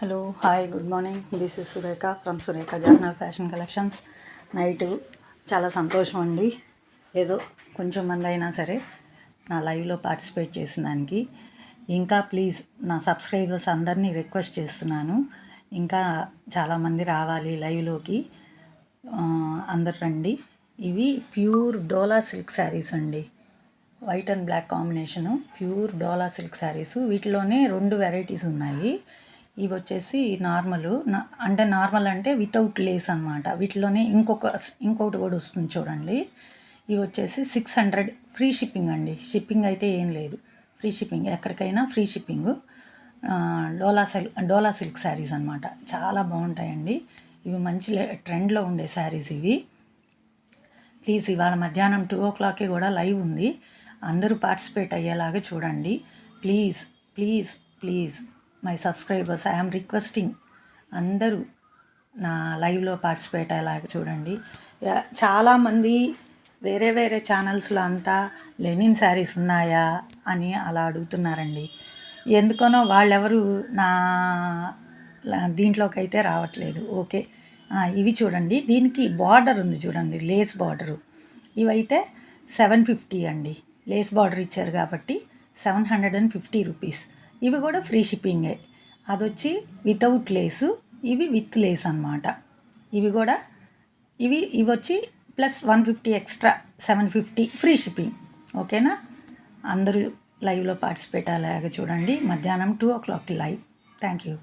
Hello hi good morning. This is Surekha from Surekha journal fashion collections. Night చాలా సంతోషం అండి, ఏదో కొంచెం మంది అయినా సరే నా లైవ్లో పార్టిసిపేట్ చేసిన దానికి. ఇంకా ప్లీజ్ నా సబ్స్క్రైబర్స్ అందరినీ రిక్వెస్ట్ చేస్తున్నాను, ఇంకా చాలామంది రావాలి లైవ్లోకి. అందరు రండి. ఇవి ప్యూర్ డోలా సిల్క్ శారీస్ అండి, white and black combination, pure Dola silk sarees. వీటిలోనే 2 వెరైటీస్ ఉన్నాయి. ఇవి వచ్చేసి నార్మల్ అంటే వితౌట్ లేస్ అనమాట. వీటిలోనే ఇంకొకటి కూడా వస్తుంది చూడండి. ఇవి వచ్చేసి 600 ఫ్రీ షిప్పింగ్ అండి. షిప్పింగ్ అయితే ఏం లేదు, ఫ్రీ షిప్పింగ్, ఎక్కడికైనా ఫ్రీ షిప్పింగ్. డోలా సిల్క్ శారీస్ అనమాట, చాలా బాగుంటాయండి. ఇవి మంచి ట్రెండ్లో ఉండే శారీస్ ఇవి. ప్లీజ్ ఇవాళ మధ్యాహ్నం 2 o'clock కూడా లైవ్ ఉంది, అందరూ పార్టిసిపేట్ అయ్యేలాగా చూడండి. Please please please my subscribers, I'm requesting, అందరూ నా లైవ్లో పార్టిసిపేట్ అయ్యేలాగా చూడండి. చాలామంది వేరే వేరే ఛానల్స్లో అంతా లెనిన్ శారీస్ ఉన్నాయా అని అలా అడుగుతున్నారండి. ఎందుకనో వాళ్ళెవరు నా దీంట్లోకి అయితే రావట్లేదు. ఓకే, ఇవి చూడండి, దీనికి బార్డర్ ఉంది చూడండి, లేస్ బార్డరు. ఇవైతే 750 అండి, లేస్ బార్డర్ ఇచ్చారు కాబట్టి 750 రూపీస్. ఇవి కూడా ఫ్రీ షిప్పింగే. అది వచ్చి వితౌట్ లేసు, ఇవి విత్ లేస్ అనమాట. ఇవి కూడా ఇవి వచ్చి ప్లస్ 150 ఎక్స్ట్రా, 750 ఫ్రీ షిప్పింగ్. ఓకేనా? అందరూ లైవ్లో పార్టిసిపేట్ అయ్యేలాగా చూడండి. మధ్యాహ్నం 2 o'clock లైవ్. Thank you.